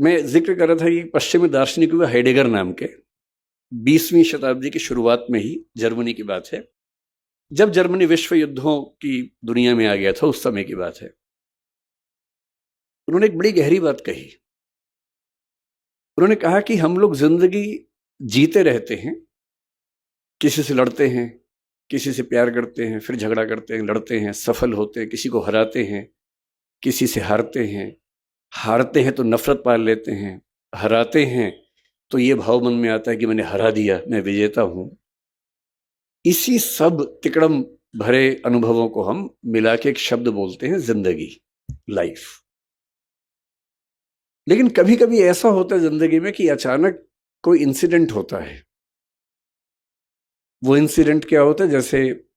मैं जिक्र कर रहा था कि पश्चिमी दार्शनिक हुआ हाइडेगर नाम के, 20वीं शताब्दी की शुरुआत में ही जर्मनी की बात है, जब जर्मनी विश्व युद्धों की दुनिया में आ गया था, उस समय की बात है। उन्होंने एक बड़ी गहरी बात कही। उन्होंने कहा कि हम लोग जिंदगी जीते रहते हैं, किसी से लड़ते हैं, किसी से प्यार करते हैं, फिर झगड़ा करते हैं, लड़ते हैं, सफल होते हैं, किसी को हराते हैं, किसी से हारते हैं, हारते हैं तो नफरत पाल लेते हैं, हराते हैं तो ये भाव मन में आता है कि मैंने हरा दिया, मैं विजेता हूं। इसी सब तिकड़म भरे अनुभवों को हम मिला के एक शब्द बोलते हैं जिंदगी, लाइफ। लेकिन कभी कभी ऐसा होता है जिंदगी में कि अचानक कोई इंसिडेंट होता है। वो इंसिडेंट क्या होता है? जैसे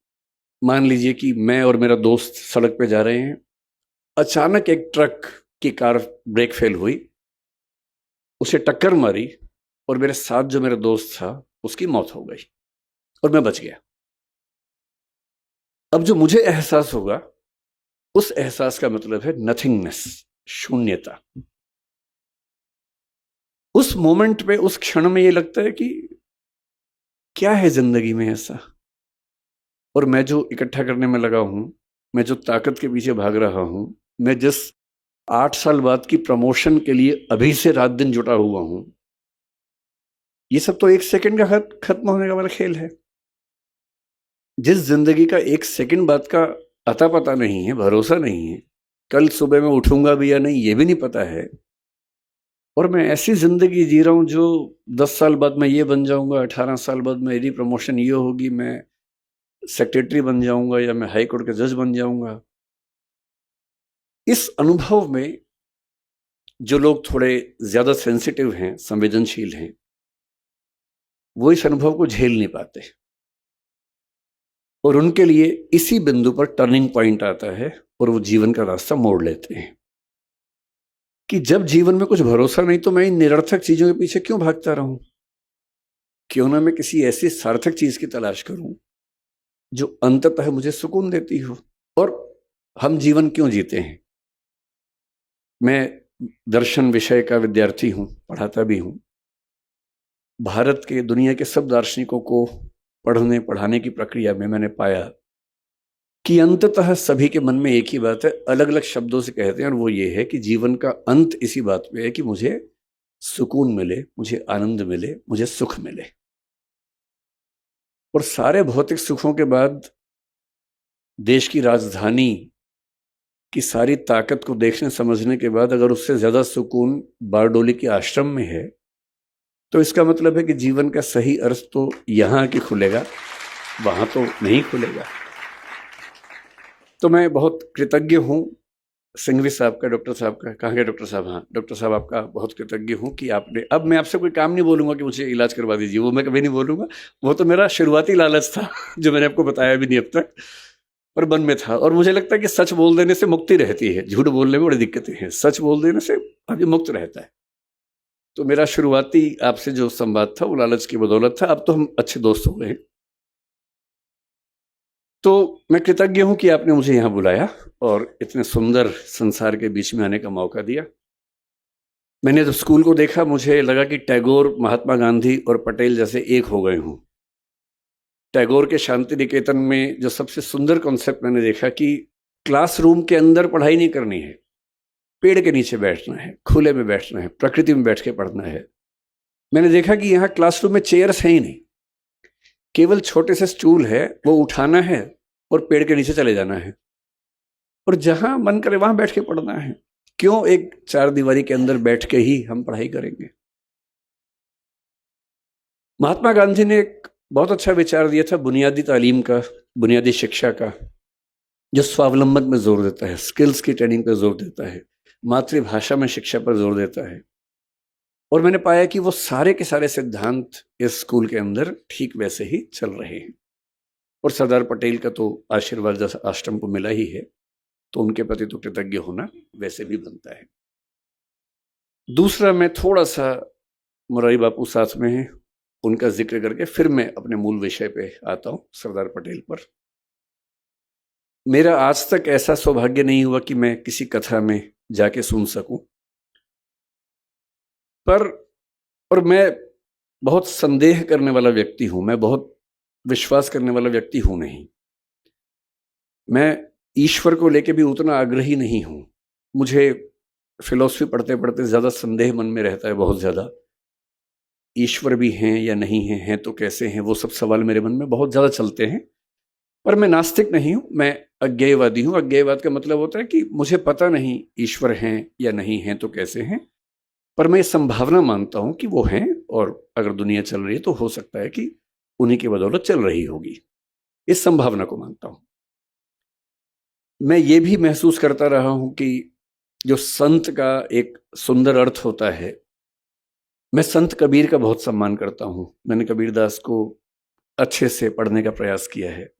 मान लीजिए कि मैं और मेरा दोस्त सड़क पे जा रहे हैं, अचानक एक ट्रक की कार ब्रेक फेल हुई, उसे टक्कर मारी और मेरे साथ जो मेरा दोस्त था उसकी मौत हो गई और मैं बच गया। अब जो मुझे एहसास होगा, उस एहसास का मतलब है नथिंगनेस, शून्यता। उस मोमेंट पे, उस क्षण में ये लगता है कि क्या है जिंदगी में ऐसा, और मैं जो इकट्ठा करने में लगा हूं, मैं जो ताकत के पीछे भाग रहा हूं, मैं जिस 8 साल बाद की प्रमोशन के लिए अभी से रात दिन जुटा हुआ हूं, ये सब तो 1 सेकंड का खत्म होने का वाला खेल है। जिस जिंदगी का 1 सेकंड बाद का अता पता नहीं है, भरोसा नहीं है, कल सुबह मैं उठूंगा भी या नहीं ये भी नहीं पता है, और मैं ऐसी जिंदगी जी रहा हूं जो 10 साल बाद मैं ये बन जाऊंगा, 18 साल बाद मेरी प्रमोशन ये होगी, मैं सेक्रेटरी बन जाऊंगा या मैं हाई कोर्ट का जज बन जाऊंगा। इस अनुभव में जो लोग थोड़े ज्यादा सेंसिटिव हैं, संवेदनशील हैं, वो इस अनुभव को झेल नहीं पाते, और उनके लिए इसी बिंदु पर टर्निंग पॉइंट आता है और वो जीवन का रास्ता मोड़ लेते हैं कि जब जीवन में कुछ भरोसा नहीं तो मैं इन निरर्थक चीजों के पीछे क्यों भागता रहूं? क्यों ना मैं किसी ऐसी सार्थक चीज की तलाश करूं जो अंततः मुझे सुकून देती हो। और हम जीवन क्यों जीते हैं? मैं दर्शन विषय का विद्यार्थी हूं, पढ़ाता भी हूं। भारत के, दुनिया के सब दार्शनिकों को पढ़ने पढ़ाने की प्रक्रिया में मैंने पाया कि अंततः सभी के मन में एक ही बात है, अलग अलग शब्दों से कहते हैं, और वो ये है कि जीवन का अंत इसी बात पे है कि मुझे सुकून मिले, मुझे आनंद मिले, मुझे सुख मिले। और सारे भौतिक सुखों के बाद देश की राजधानी की सारी ताकत को देखने समझने के बाद अगर उससे ज्यादा सुकून बारडोली के आश्रम में है, तो इसका मतलब है कि जीवन का सही अर्थ तो यहां आके खुलेगा, वहां तो नहीं खुलेगा। तो मैं बहुत कृतज्ञ हूं सिंघवी साहब का, डॉक्टर साहब का। कहाँ गए डॉक्टर साहब? हाँ, डॉक्टर साहब आपका बहुत कृतज्ञ हूं कि आपने, अब मैं आपसे कोई काम नहीं बोलूंगा कि मुझे इलाज करवा दीजिए, वो मैं कभी नहीं बोलूंगा। वो तो मेरा शुरुआती लालच था जो मैंने आपको बताया भी नहीं अब तक, और मन में था। और मुझे लगता है कि सच बोल देने से मुक्ति रहती है, झूठ बोलने में बड़ी दिक्कतें हैं, सच बोल देने से आदमी मुक्त रहता है। तो मेरा शुरुआती आपसे जो संवाद था वो लालच की बदौलत था। अब तो हम अच्छे दोस्त हो गए। तो मैं कृतज्ञ हूं कि आपने मुझे यहां बुलाया और इतने सुंदर संसार के बीच में आने का मौका दिया। मैंने जब स्कूल को देखा, मुझे लगा कि टैगोर, महात्मा गांधी और पटेल जैसे एक हो गए हूं। टैगोर के शांति निकेतन में जो सबसे सुंदर कॉन्सेप्ट मैंने देखा कि क्लासरूम के अंदर पढ़ाई नहीं करनी है, पेड़ के नीचे बैठना है, खुले में बैठना है, प्रकृति में बैठ के पढ़ना है। मैंने देखा कि यहाँ क्लासरूम में चेयर्स है ही नहीं, केवल छोटे से स्टूल है, वो उठाना है और पेड़ के नीचे चले जाना है, और जहां मन करे वहां बैठ के पढ़ना है। क्यों एक चार दीवारी के अंदर बैठ के ही हम पढ़ाई करेंगे? महात्मा गांधी ने एक बहुत अच्छा विचार दिया था बुनियादी तालीम का, बुनियादी शिक्षा का, जो स्वावलंबन में जोर देता है, स्किल्स की ट्रेनिंग पर जोर देता है, मातृभाषा में शिक्षा पर जोर देता है। और मैंने पाया कि वो सारे के सारे सिद्धांत इस स्कूल के अंदर ठीक वैसे ही चल रहे हैं। और सरदार पटेल का तो आशीर्वाद आश्रम को मिला ही है, तो उनके प्रति तो कृतज्ञ होना वैसे भी बनता है। दूसरा, मैं थोड़ा सा, मुरारी बापू साथ में है, उनका जिक्र करके फिर मैं अपने मूल विषय पे आता हूं, सरदार पटेल पर। मेरा आज तक ऐसा सौभाग्य नहीं हुआ कि मैं किसी कथा में जाके सुन सकूं, पर और मैं बहुत संदेह करने वाला व्यक्ति हूं, मैं बहुत विश्वास करने वाला व्यक्ति हूं नहीं। मैं ईश्वर को लेके भी उतना आग्रही नहीं हूं। मुझे फिलॉसफी पढ़ते पढ़ते ज्यादा संदेह मन में रहता है, बहुत ज्यादा। ईश्वर भी हैं या नहीं हैं तो कैसे हैं, वो सब सवाल मेरे मन में बहुत ज्यादा चलते हैं। पर मैं नास्तिक नहीं हूं, मैं अज्ञेयवादी हूं। अज्ञेयवाद का मतलब होता है कि मुझे पता नहीं ईश्वर हैं या नहीं हैं तो कैसे हैं, पर मैं संभावना मानता हूं कि वो हैं, और अगर दुनिया चल रही है तो हो सकता है कि उन्हीं की बदौलत चल रही होगी। इस संभावना को मानता हूं। मैं ये भी महसूस करता रहा हूं कि जो संत का एक सुंदर अर्थ होता है, मैं संत कबीर का बहुत सम्मान करता हूं। मैंने कबीरदास को अच्छे से पढ़ने का प्रयास किया है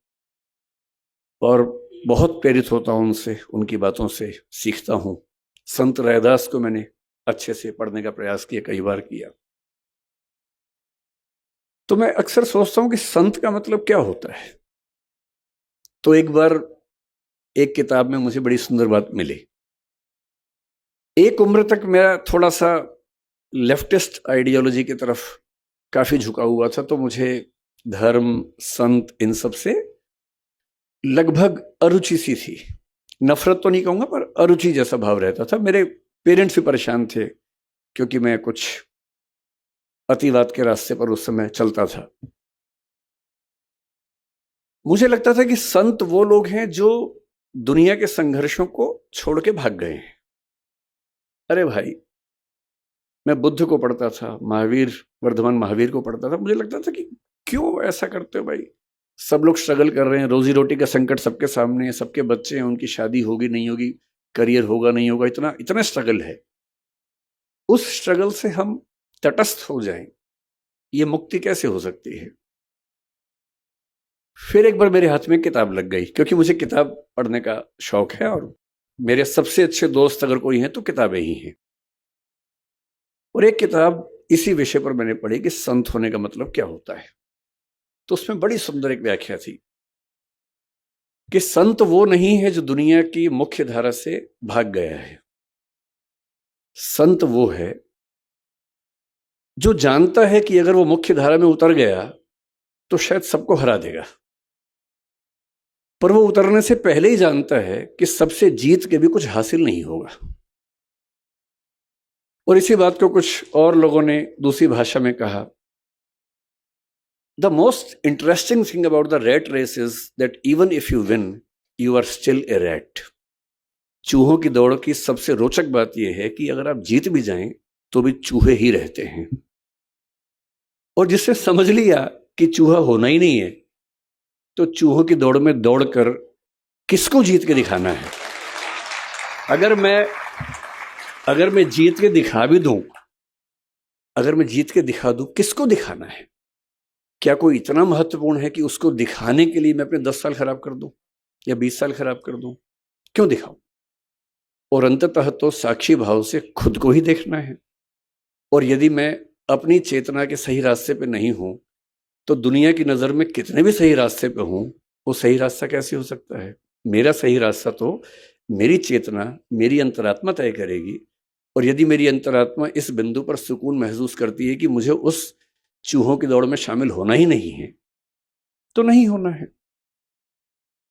और बहुत प्रेरित होता हूं उनसे, उनकी बातों से सीखता हूं। संत रैदास को मैंने अच्छे से पढ़ने का प्रयास किया, कई बार किया। तो मैं अक्सर सोचता हूं कि संत का मतलब क्या होता है। तो एक बार एक किताब में मुझे बड़ी सुंदर बात मिली। एक उम्र तक मेरा थोड़ा सा लेफ्टिस्ट आइडियोलॉजी की तरफ काफी झुका हुआ था, तो मुझे धर्म, संत, इन सब से लगभग अरुचि सी थी। नफरत तो नहीं कहूंगा, पर अरुचि जैसा भाव रहता था। मेरे पेरेंट्स भी परेशान थे क्योंकि मैं कुछ अतिवाद के रास्ते पर उस समय चलता था। मुझे लगता था कि संत वो लोग हैं जो दुनिया के संघर्षों को छोड़ के भाग गए हैं। अरे भाई, मैं बुद्ध को पढ़ता था, महावीर, वर्धमान महावीर को पढ़ता था। मुझे लगता था कि क्यों ऐसा करते हो भाई। सब लोग स्ट्रगल कर रहे हैं, रोजी रोटी का संकट सबके सामने है, सबके बच्चे हैं, उनकी शादी होगी नहीं होगी, करियर होगा नहीं होगा, इतना इतना स्ट्रगल है। उस स्ट्रगल से हम तटस्थ हो जाएं, ये मुक्ति कैसे हो सकती है। फिर एक बार मेरे हाथ में किताब लग गई, क्योंकि मुझे किताब पढ़ने का शौक है और मेरे सबसे अच्छे दोस्त अगर कोई हैं तो किताबें ही हैं। और एक किताब इसी विषय पर मैंने पढ़ी कि संत होने का मतलब क्या होता है। तो उसमें बड़ी सुंदर एक व्याख्या थी कि संत वो नहीं है जो दुनिया की मुख्य धारा से भाग गया है। संत वो है जो जानता है कि अगर वो मुख्य धारा में उतर गया तो शायद सबको हरा देगा, पर वो उतरने से पहले ही जानता है कि सबसे जीत के भी कुछ हासिल नहीं होगा। और इसी बात को कुछ और लोगों ने दूसरी भाषा में कहा, the most interesting thing about the rat race is that even if you win you are still a rat. चूहों की दौड़ की सबसे रोचक बात यह है कि अगर आप जीत भी जाएं तो भी चूहे ही रहते हैं। और जिससे समझ लिया कि चूहा होना ही नहीं है, तो चूहों की दौड़ में दौड़कर किसको जीत के दिखाना है। अगर मैं जीत के दिखा भी दूं, अगर मैं जीत के दिखा दूं, किसको दिखाना है। क्या कोई इतना महत्वपूर्ण है कि उसको दिखाने के लिए मैं अपने 10 साल खराब कर दूं या 20 साल खराब कर दूं। क्यों दिखाऊं। और अंततः तो साक्षी भाव से खुद को ही देखना है। और यदि मैं अपनी चेतना के सही रास्ते पे नहीं हूं तो दुनिया की नजर में कितने भी सही रास्ते पे हूं, वो सही रास्ता कैसे हो सकता है। मेरा सही रास्ता तो मेरी चेतना, मेरी अंतरात्मा तय करेगी। और यदि मेरी अंतरात्मा इस बिंदु पर सुकून महसूस करती है कि मुझे उस चूहों की दौड़ में शामिल होना ही नहीं है, तो नहीं होना है।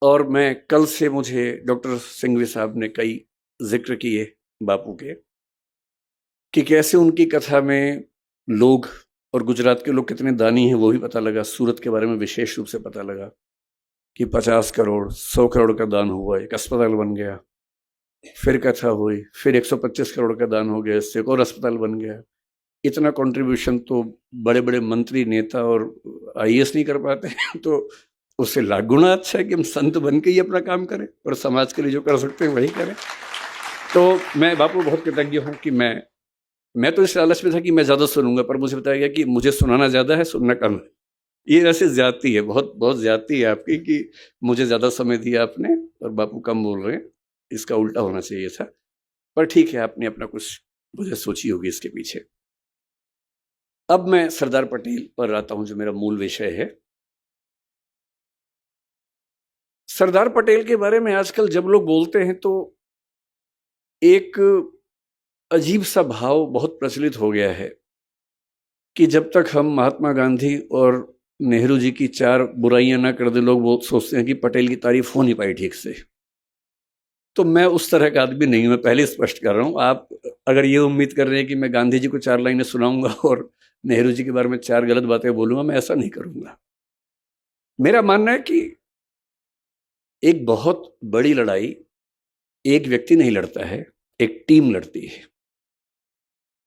और मैं कल से, मुझे डॉक्टर सिंघवी साहब ने कई जिक्र किए बापू के, कि कैसे उनकी कथा में लोग, और गुजरात के लोग कितने दानी हैं वो भी पता लगा। सूरत के बारे में विशेष रूप से पता लगा कि 50 करोड़ 100 करोड़ का दान हुआ, एक अस्पताल बन गया। फिर कथा हुई, फिर 125 करोड़ का दान हो गया, इससे एक और अस्पताल बन गया। इतना कंट्रीब्यूशन तो बड़े बड़े मंत्री, नेता और आईएएस नहीं कर पाते तो उससे लाख गुना अच्छा है कि हम संत बन के ही अपना काम करें और समाज के लिए जो कर सकते हैं वही करें। तो मैं बापू बहुत कृतज्ञ हूँ कि मैं तो इस लालच में था कि मैं ज़्यादा सुनूंगा, पर मुझे बताया गया कि मुझे सुनाना ज़्यादा है, सुनना कम है। ये वैसे ज्यादती है, बहुत बहुत ज्यादती है आपकी कि मुझे ज़्यादा समय दिया आपने और बापू कम बोल रहे हैं। इसका उल्टा होना चाहिए था, पर ठीक है, आपने अपना कुछ मुझे सोची होगी इसके पीछे। अब मैं सरदार पटेल पर आता हूं, जो मेरा मूल विषय है। सरदार पटेल के बारे में आजकल जब लोग बोलते हैं तो एक अजीब सा भाव बहुत प्रचलित हो गया है कि जब तक हम महात्मा गांधी और नेहरू जी की 4 बुराइयां ना कर दे, लोग वो सोचते हैं कि पटेल की तारीफ हो नहीं पाई ठीक से। तो मैं उस तरह का आदमी नहीं हूं, मैं पहले स्पष्ट कर रहा हूं। आप अगर ये उम्मीद कर रहे हैं कि मैं गांधी जी को 4 लाइनें सुनाऊंगा और नेहरू जी के बारे में 4 गलत बातें बोलूंगा, मैं ऐसा नहीं करूंगा। मेरा मानना है कि एक बहुत बड़ी लड़ाई एक व्यक्ति नहीं लड़ता है, एक टीम लड़ती है।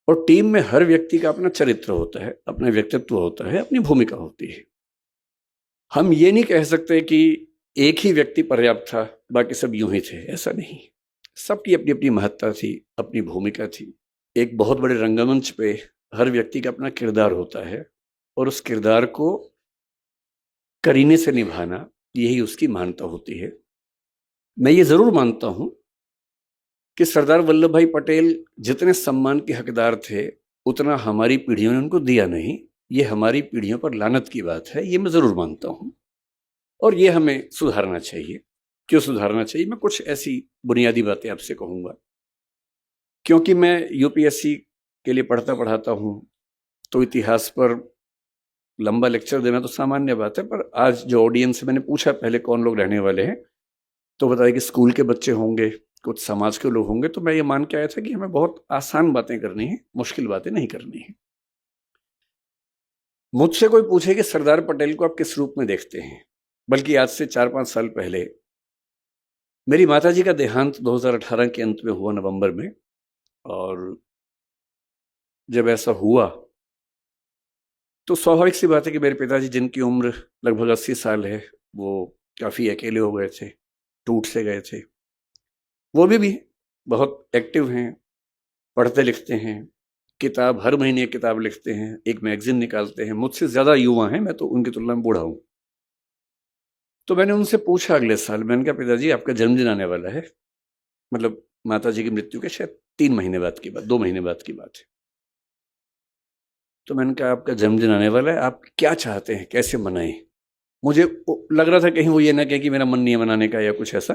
और टीम में हर व्यक्ति का अपना चरित्र होता है, अपना व्यक्तित्व होता है, अपनी भूमिका होती है। हम ये नहीं कह सकते कि एक ही व्यक्ति पर्याप्त था, बाकी सब यूं ही थे, ऐसा नहीं। सबकी अपनी अपनी महत्ता थी, अपनी भूमिका थी। एक बहुत बड़े रंगमंच पे हर व्यक्ति का अपना किरदार होता है और उस किरदार को करीने से निभाना, यही उसकी महानता होती है। मैं ये जरूर मानता हूं कि सरदार वल्लभ भाई पटेल जितने सम्मान के हकदार थे, उतना हमारी पीढ़ियों ने उनको दिया नहीं। ये हमारी पीढ़ियों पर लानत की बात है, ये मैं जरूर मानता हूं। और ये हमें सुधारना चाहिए। क्यों सुधारना चाहिए? मैं कुछ ऐसी बुनियादी बातें आपसे कहूंगा। क्योंकि मैं यूपीएससी के लिए पढ़ता पढ़ाता हूं, तो इतिहास पर लंबा लेक्चर देना तो सामान्य बात है। पर आज जो ऑडियंस है, मैंने पूछा पहले कौन लोग रहने वाले हैं, तो बताया कि स्कूल के बच्चे होंगे, कुछ समाज के लोग होंगे। तो मैं ये मान के आया था कि हमें बहुत आसान बातें करनी है, मुश्किल बातें नहीं करनी है। मुझसे कोई पूछे कि सरदार पटेल को आप किस रूप में देखते हैं, बल्कि आज से 4-5 साल पहले मेरी माताजी का देहांत 2018 के अंत में हुआ, नवंबर में। और जब ऐसा हुआ तो स्वाभाविक सी बात है कि मेरे पिताजी, जिनकी उम्र लगभग 80 साल है, वो काफ़ी अकेले हो गए थे, टूट से गए थे। वो भी बहुत एक्टिव हैं, पढ़ते लिखते हैं, किताब हर महीने एक किताब लिखते हैं, एक मैगजीन निकालते हैं। मुझसे ज़्यादा युवा हैं, मैं तो उनकी तुलना में बूढ़ा हूँ। तो मैंने उनसे पूछा अगले साल, मैंने कहा पिताजी आपका जन्मदिन आने वाला है, मतलब माताजी की मृत्यु के शायद 3 महीने बाद की बात, 2 महीने बाद की बात है। तो मैंने कहा आपका जन्मदिन आने वाला है, आप क्या चाहते हैं, कैसे मनाएं? मुझे लग रहा था कहीं वो ये ना कहे कि मेरा मन नहीं है मनाने का या कुछ ऐसा।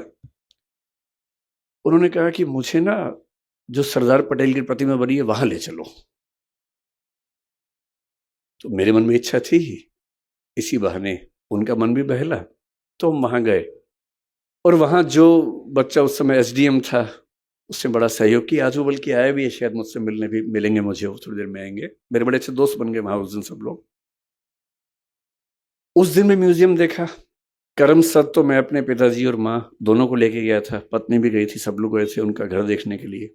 उन्होंने कहा कि मुझे ना जो सरदार पटेल की प्रतिमा बनी है वहां ले चलो। तो मेरे मन में इच्छा थी ही, इसी बहाने उनका मन भी बहला, तो हम वहां गए। और वहां जो बच्चा उस समय एसडीएम था, उसने बड़ा सहयोग किया। आज वो बल्कि आया भी है, शायद मुझसे मिलने भी मिलेंगे मुझे, वो थोड़ी देर में आएंगे। मेरे बड़े अच्छे दोस्त बन गए वहां उस दिन सब लोग। उस दिन में म्यूजियम देखा। करमसद तो मैं अपने पिताजी और माँ दोनों को लेके गया था, पत्नी भी गई थी, सब लोग गए थे उनका घर देखने के लिए।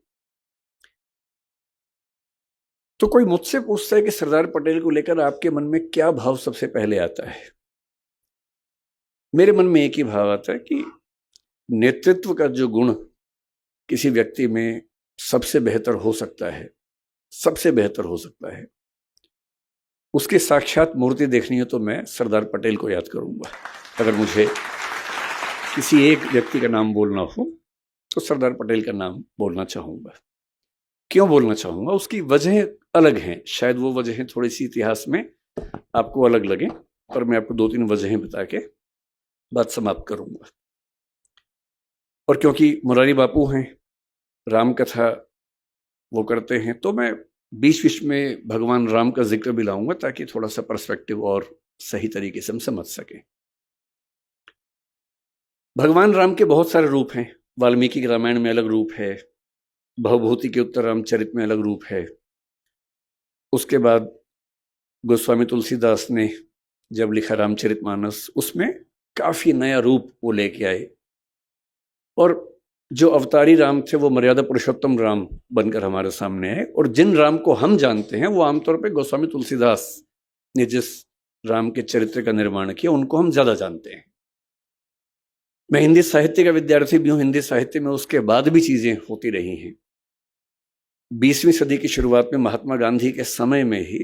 तो कोई मुझसे पूछता है कि सरदार पटेल को लेकर आपके मन में क्या भाव सबसे पहले आता है, मेरे मन में एक ही भाव आता है कि नेतृत्व का जो गुण किसी व्यक्ति में सबसे बेहतर हो सकता है, सबसे बेहतर हो सकता है, उसकी साक्षात मूर्ति देखनी है तो मैं सरदार पटेल को याद करूंगा। अगर मुझे किसी एक व्यक्ति का नाम बोलना हो तो सरदार पटेल का नाम बोलना चाहूंगा। क्यों बोलना चाहूंगा? उसकी वजह अलग हैं, शायद वो वजहें थोड़ी सी इतिहास में आपको अलग लगे, पर मैं आपको 2-3 वजहें बता के बात समाप्त करूंगा। और क्योंकि मुरारी बापू हैं, राम कथा वो करते हैं, तो मैं बीच बीच में भगवान राम का जिक्र भी लाऊंगा ताकि थोड़ा सा पर्सपेक्टिव और सही तरीके से हम समझ सकें। भगवान राम के बहुत सारे रूप हैं। वाल्मीकि के रामायण में अलग रूप है, भवभूति के उत्तर रामचरित में अलग रूप है। उसके बाद गोस्वामी तुलसीदास ने जब लिखा रामचरितमानस, उसमें काफी नया रूप वो लेके आए। और जो अवतारी राम थे वो मर्यादा पुरुषोत्तम राम बनकर हमारे सामने आए। और जिन राम को हम जानते हैं वो आमतौर पे गोस्वामी तुलसीदास ने जिस राम के चरित्र का निर्माण किया, उनको हम ज्यादा जानते हैं। मैं हिंदी साहित्य का विद्यार्थी भी हूं, हिंदी साहित्य में उसके बाद भी चीजें होती रही हैं। 20वीं सदी की शुरुआत में महात्मा गांधी के समय में ही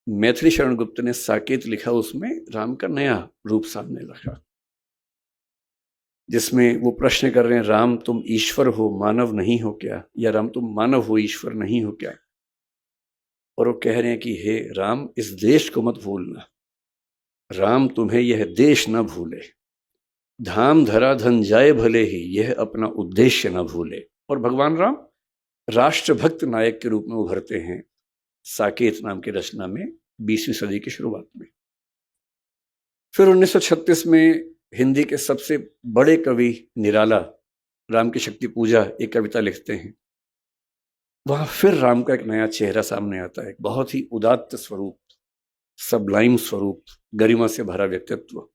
मैथिली शरण गुप्त ने साकेत लिखा, उसमें राम का नया रूप सामने लगा, जिसमें वो प्रश्न कर रहे हैं, राम तुम ईश्वर हो मानव नहीं हो क्या, या राम तुम मानव हो ईश्वर नहीं हो क्या? और वो कह रहे हैं कि हे राम, इस देश को मत भूलना, राम तुम्हें यह देश न भूले, धाम धरा धन जाए भले ही, यह अपना उद्देश्य न भूले। और भगवान राम राष्ट्रभक्त नायक के रूप में उभरते हैं साकेत नाम की रचना में 20वीं सदी की शुरुआत में। फिर 1936 में हिंदी के सबसे बड़े कवि निराला राम की शक्ति पूजा एक कविता लिखते हैं। वहां फिर राम का एक नया चेहरा सामने आता है, बहुत ही उदात्त स्वरूप, सबलाइम स्वरूप, गरिमा से भरा व्यक्तित्व।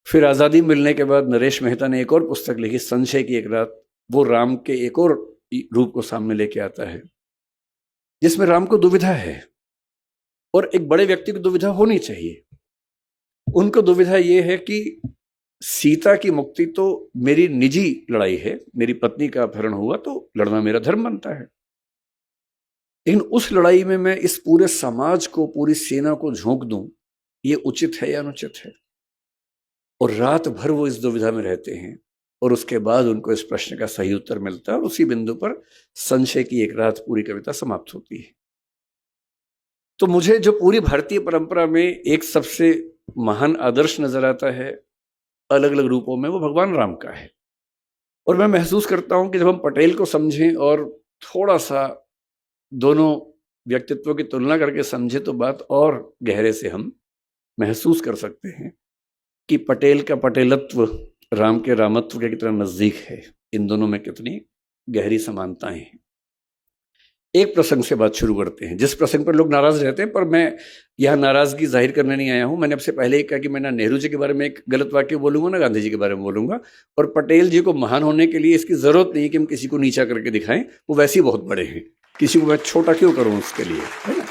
फिर आजादी मिलने के बाद नरेश मेहता ने एक और पुस्तक लिखी, संशय की एक रात। वो राम के एक और रूप को सामने लेके आता है, जिसमें राम को दुविधा है, और एक बड़े व्यक्ति को दुविधा होनी चाहिए। उनको दुविधा यह है कि सीता की मुक्ति तो मेरी निजी लड़ाई है, मेरी पत्नी का अपहरण हुआ तो लड़ना मेरा धर्म बनता है, लेकिन उस लड़ाई में मैं इस पूरे समाज को, पूरी सेना को झोंक दूं, ये उचित है या अनुचित है। और रात भर वो इस दुविधा में रहते हैं, और उसके बाद उनको इस प्रश्न का सही उत्तर मिलता है, और उसी बिंदु पर संशय की एक रात पूरी कविता समाप्त होती है। तो मुझे जो पूरी भारतीय परंपरा में एक सबसे महान आदर्श नजर आता है अलग अलग रूपों में, वो भगवान राम का है। और मैं महसूस करता हूं कि जब हम पटेल को समझें और थोड़ा सा दोनों व्यक्तित्वों की तुलना करके समझें, तो बात और गहरे से हम महसूस कर सकते हैं कि पटेल का पटेलत्व राम के रामत्व के कितना नजदीक है, इन दोनों में कितनी गहरी समानताएं हैं। एक प्रसंग से बात शुरू करते हैं, जिस प्रसंग पर लोग नाराज रहते हैं, पर मैं यह नाराजगी जाहिर करने नहीं आया हूं। मैंने आपसे पहले ही कहा कि मैं ना नेहरू जी के बारे में एक गलत वाक्य बोलूंगा, ना गांधी जी के बारे में बोलूंगा। और पटेल जी को महान होने के लिए इसकी जरूरत नहीं है कि हम किसी को नीचा करके दिखाएं, वो वैसे ही बहुत बड़े हैं, किसी को मैं छोटा क्यों करूं उसके लिए, है ना।